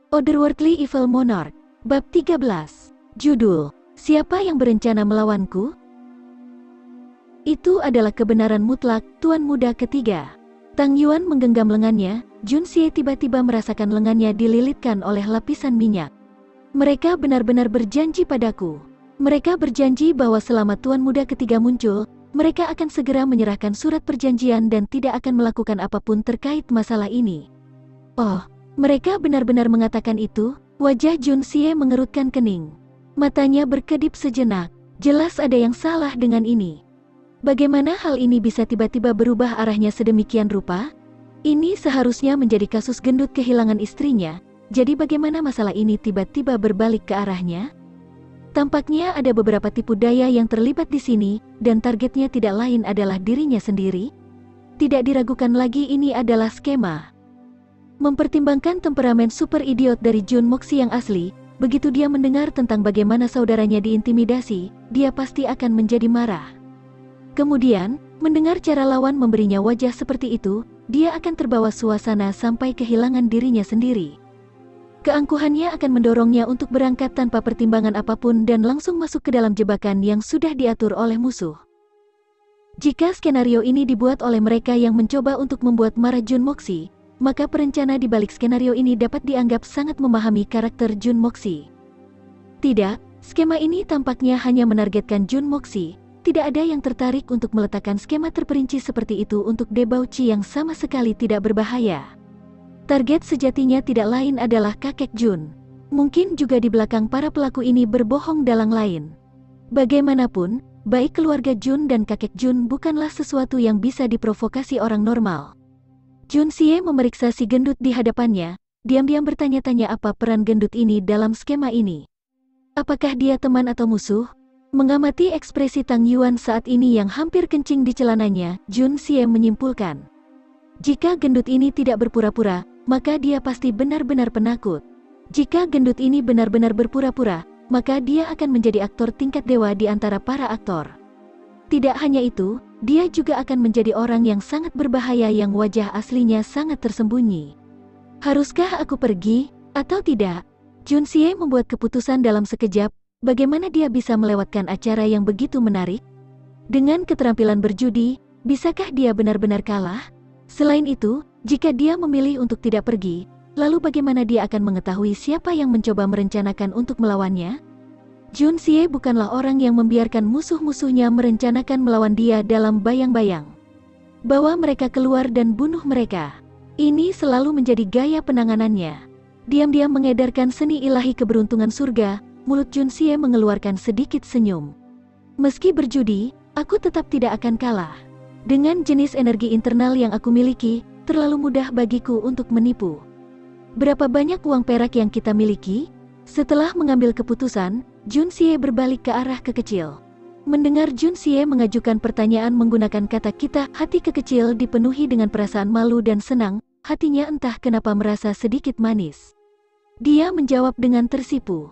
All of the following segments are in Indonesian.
Otherworldly Evil Monarch, Bab 13. Judul, Siapa yang berencana melawanku? Itu adalah kebenaran mutlak, Tuan Muda Ketiga. Tang Yuan menggenggam lengannya, Jun Xie tiba-tiba merasakan lengannya dililitkan oleh lapisan minyak. Mereka benar-benar berjanji padaku. Mereka berjanji bahwa selama Tuan Muda Ketiga muncul, mereka akan segera menyerahkan surat perjanjian dan tidak akan melakukan apapun terkait masalah ini. Oh, mereka benar-benar mengatakan itu? Wajah Jun Xie mengerutkan kening. Matanya berkedip sejenak. Jelas ada yang salah dengan ini. Bagaimana hal ini bisa tiba-tiba berubah arahnya sedemikian rupa? Ini seharusnya menjadi kasus gendut kehilangan istrinya. Jadi bagaimana masalah ini tiba-tiba berbalik ke arahnya? Tampaknya ada beberapa tipu daya yang terlibat di sini, dan targetnya tidak lain adalah dirinya sendiri. Tidak diragukan lagi ini adalah skema. Mempertimbangkan temperamen super idiot dari Jun Moxi yang asli, begitu dia mendengar tentang bagaimana saudaranya diintimidasi, dia pasti akan menjadi marah. Kemudian, mendengar cara lawan memberinya wajah seperti itu, dia akan terbawa suasana sampai kehilangan dirinya sendiri. Keangkuhannya akan mendorongnya untuk berangkat tanpa pertimbangan apapun dan langsung masuk ke dalam jebakan yang sudah diatur oleh musuh. Jika skenario ini dibuat oleh mereka yang mencoba untuk membuat marah Jun Moxi, maka perencana di balik skenario ini dapat dianggap sangat memahami karakter Jun Moxi. Tidak, skema ini tampaknya hanya menargetkan Jun Moxi. Tidak ada yang tertarik untuk meletakkan skema terperinci seperti itu untuk debauci yang sama sekali tidak berbahaya. Target sejatinya tidak lain adalah kakek Jun. Mungkin juga di belakang para pelaku ini berbohong dalang lain. Bagaimanapun, baik keluarga Jun dan kakek Jun bukanlah sesuatu yang bisa diprovokasi orang normal. Jun Xie memeriksa si gendut di hadapannya, diam-diam bertanya-tanya apa peran gendut ini dalam skema ini. Apakah dia teman atau musuh? Mengamati ekspresi Tang Yuan saat ini yang hampir kencing di celananya, Jun Xie menyimpulkan. Jika gendut ini tidak berpura-pura, maka dia pasti benar-benar penakut. Jika gendut ini benar-benar berpura-pura, maka dia akan menjadi aktor tingkat dewa di antara para aktor. Tidak hanya itu, dia juga akan menjadi orang yang sangat berbahaya yang wajah aslinya sangat tersembunyi. Haruskah aku pergi, atau tidak? Jun Xie membuat keputusan dalam sekejap, bagaimana dia bisa melewatkan acara yang begitu menarik? Dengan keterampilan berjudi, bisakah dia benar-benar kalah? Selain itu, jika dia memilih untuk tidak pergi, lalu bagaimana dia akan mengetahui siapa yang mencoba merencanakan untuk melawannya? Jun Xie bukanlah orang yang membiarkan musuh-musuhnya merencanakan melawan dia dalam bayang-bayang. Bawa mereka keluar dan bunuh mereka. Ini selalu menjadi gaya penanganannya. Diam-diam mengedarkan seni ilahi keberuntungan surga, mulut Jun Xie mengeluarkan sedikit senyum. Meski berjudi, aku tetap tidak akan kalah. Dengan jenis energi internal yang aku miliki, terlalu mudah bagiku untuk menipu. Berapa banyak uang perak yang kita miliki? Setelah mengambil keputusan, Jun Xie berbalik ke arah kekecil. Mendengar Jun Xie mengajukan pertanyaan menggunakan kata kita, hati kekecil dipenuhi dengan perasaan malu dan senang, hatinya entah kenapa merasa sedikit manis. Dia menjawab dengan tersipu.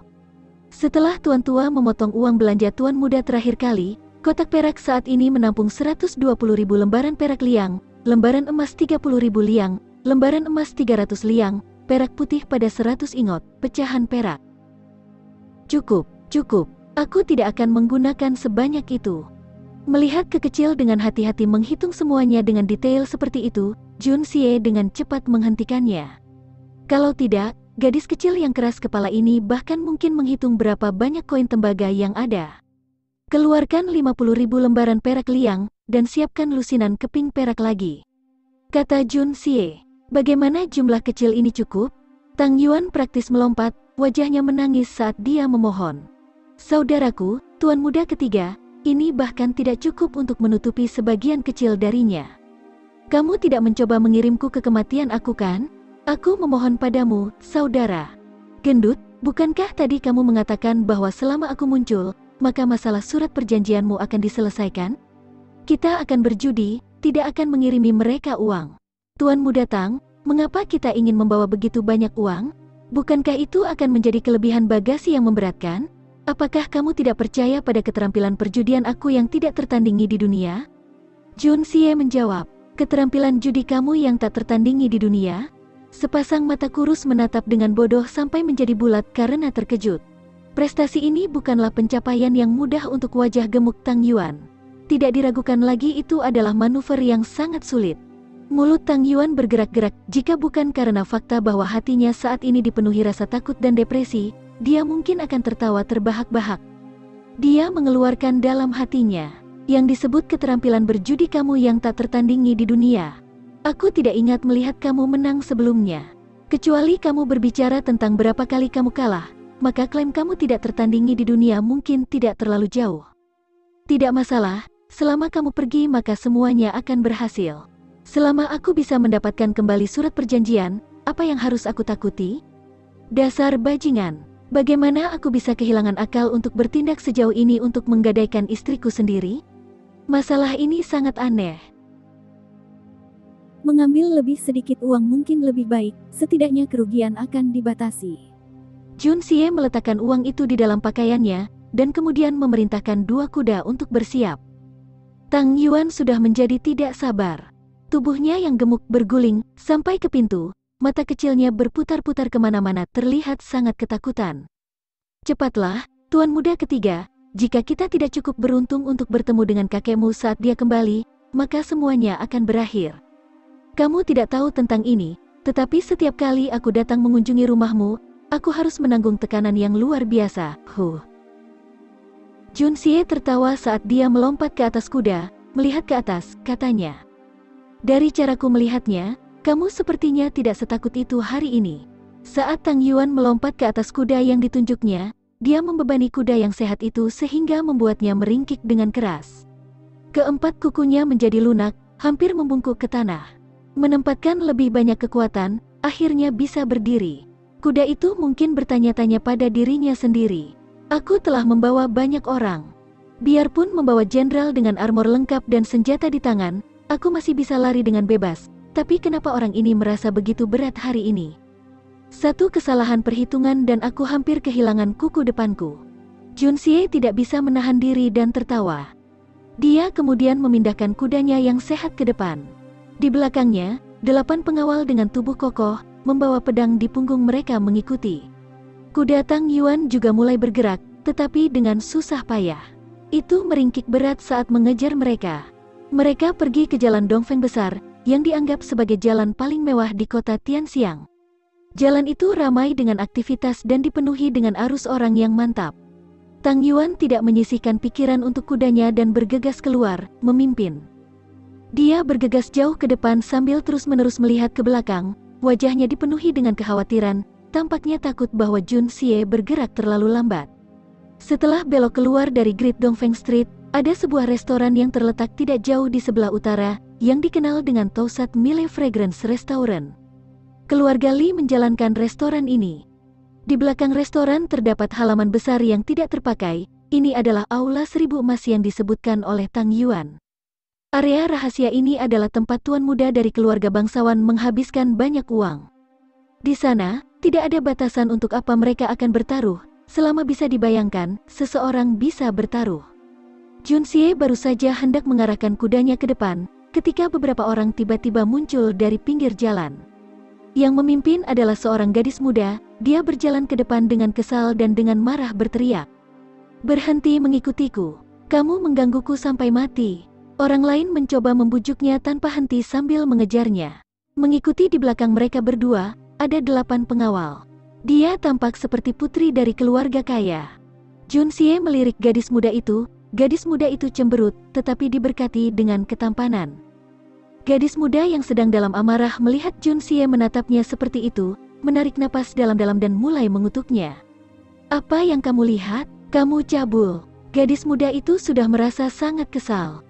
Setelah Tuan Tua memotong uang belanja Tuan Muda terakhir kali, kotak perak saat ini menampung 120.000 lembaran perak liang, lembaran emas 30.000 liang, lembaran emas 300 liang, perak putih pada 100 ingot, pecahan perak. Cukup. Aku tidak akan menggunakan sebanyak itu. Melihat kekecil dengan hati-hati menghitung semuanya dengan detail seperti itu, Jun Xie dengan cepat menghentikannya. Kalau tidak, gadis kecil yang keras kepala ini bahkan mungkin menghitung berapa banyak koin tembaga yang ada. Keluarkan 50.000 lembaran perak liang, dan siapkan lusinan keping perak lagi. Kata Jun Xie. Bagaimana jumlah kecil ini cukup? Tang Yuan praktis melompat, wajahnya menangis saat dia memohon. Saudaraku, Tuan Muda Ketiga, ini bahkan tidak cukup untuk menutupi sebagian kecil darinya. Kamu tidak mencoba mengirimku ke kematian aku kan? Aku memohon padamu, saudara. Gendut, bukankah tadi kamu mengatakan bahwa selama aku muncul, maka masalah surat perjanjianmu akan diselesaikan? Kita akan berjudi, tidak akan mengirimi mereka uang. Tuan Muda Tang, mengapa kita ingin membawa begitu banyak uang? Bukankah itu akan menjadi kelebihan bagasi yang memberatkan? Apakah kamu tidak percaya pada keterampilan perjudian aku yang tidak tertandingi di dunia? Jun Xie menjawab, keterampilan judi kamu yang tak tertandingi di dunia? Sepasang mata kurus menatap dengan bodoh sampai menjadi bulat karena terkejut. Prestasi ini bukanlah pencapaian yang mudah untuk wajah gemuk Tang Yuan. Tidak diragukan lagi itu adalah manuver yang sangat sulit. Mulut Tang Yuan bergerak-gerak, jika bukan karena fakta bahwa hatinya saat ini dipenuhi rasa takut dan depresi, dia mungkin akan tertawa terbahak-bahak. Dia mengeluarkan dalam hatinya, yang disebut keterampilan berjudi kamu yang tak tertandingi di dunia. Aku tidak ingat melihat kamu menang sebelumnya. Kecuali kamu berbicara tentang berapa kali kamu kalah, maka klaim kamu tidak tertandingi di dunia mungkin tidak terlalu jauh. Tidak masalah, selama kamu pergi maka semuanya akan berhasil. Selama aku bisa mendapatkan kembali surat perjanjian, apa yang harus aku takuti? Dasar bajingan, bagaimana aku bisa kehilangan akal untuk bertindak sejauh ini untuk menggadaikan istriku sendiri? Masalah ini sangat aneh. Mengambil lebih sedikit uang mungkin lebih baik, setidaknya kerugian akan dibatasi. Jun Xie meletakkan uang itu di dalam pakaiannya, dan kemudian memerintahkan 2 kuda untuk bersiap. Tang Yuan sudah menjadi tidak sabar. Tubuhnya yang gemuk berguling, sampai ke pintu, mata kecilnya berputar-putar kemana-mana terlihat sangat ketakutan. Cepatlah, Tuan Muda ketiga, jika kita tidak cukup beruntung untuk bertemu dengan kakekmu saat dia kembali, maka semuanya akan berakhir. Kamu tidak tahu tentang ini, tetapi setiap kali aku datang mengunjungi rumahmu, aku harus menanggung tekanan yang luar biasa. Jun Xie tertawa saat dia melompat ke atas kuda, melihat ke atas, katanya. Dari caraku melihatnya, kamu sepertinya tidak setakut itu hari ini. Saat Tang Yuan melompat ke atas kuda yang ditunjuknya, dia membebani kuda yang sehat itu sehingga membuatnya meringkik dengan keras. Keempat kukunya menjadi lunak, hampir membungkuk ke tanah. Menempatkan lebih banyak kekuatan, akhirnya bisa berdiri. Kuda itu mungkin bertanya-tanya pada dirinya sendiri. Aku telah membawa banyak orang. Biarpun membawa jenderal dengan armor lengkap dan senjata di tangan, aku masih bisa lari dengan bebas. Tapi kenapa orang ini merasa begitu berat hari ini? Satu kesalahan perhitungan dan aku hampir kehilangan kuku depanku. Jun Xie tidak bisa menahan diri dan tertawa. Dia kemudian memindahkan kudanya yang sehat ke depan. Di belakangnya, 8 pengawal dengan tubuh kokoh, membawa pedang di punggung mereka mengikuti. Kuda Tang Yuan juga mulai bergerak, tetapi dengan susah payah. Itu meringkik berat saat mengejar mereka. Mereka pergi ke jalan Dongfeng besar, yang dianggap sebagai jalan paling mewah di kota Tianxiang. Jalan itu ramai dengan aktivitas dan dipenuhi dengan arus orang yang mantap. Tang Yuan tidak menyisihkan pikiran untuk kudanya dan bergegas keluar, memimpin. Dia bergegas jauh ke depan sambil terus-menerus melihat ke belakang, wajahnya dipenuhi dengan kekhawatiran, tampaknya takut bahwa Jun Xie bergerak terlalu lambat. Setelah belok keluar dari Great Dongfeng Street, ada sebuah restoran yang terletak tidak jauh di sebelah utara, yang dikenal dengan Tausat Mille Fragrance Restaurant. Keluarga Li menjalankan restoran ini. Di belakang restoran terdapat halaman besar yang tidak terpakai, ini adalah Aula 1000 Emas yang disebutkan oleh Tang Yuan. Area rahasia ini adalah tempat tuan muda dari keluarga bangsawan menghabiskan banyak uang. Di sana, tidak ada batasan untuk apa mereka akan bertaruh, selama bisa dibayangkan, seseorang bisa bertaruh. Jun Xie baru saja hendak mengarahkan kudanya ke depan, ketika beberapa orang tiba-tiba muncul dari pinggir jalan. Yang memimpin adalah seorang gadis muda, dia berjalan ke depan dengan kesal dan dengan marah berteriak. Berhenti mengikutiku, kamu menggangguku sampai mati. Orang lain mencoba membujuknya tanpa henti sambil mengejarnya. Mengikuti di belakang mereka berdua, ada 8 pengawal. Dia tampak seperti putri dari keluarga kaya. Jun Xie melirik gadis muda itu cemberut, tetapi diberkati dengan ketampanan. Gadis muda yang sedang dalam amarah melihat Jun Xie menatapnya seperti itu, menarik napas dalam-dalam dan mulai mengutuknya. Apa yang kamu lihat? Kamu cabul. Gadis muda itu sudah merasa sangat kesal.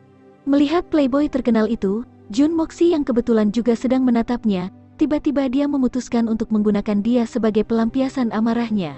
Melihat playboy terkenal itu, Jun Moxi yang kebetulan juga sedang menatapnya, tiba-tiba dia memutuskan untuk menggunakan dia sebagai pelampiasan amarahnya.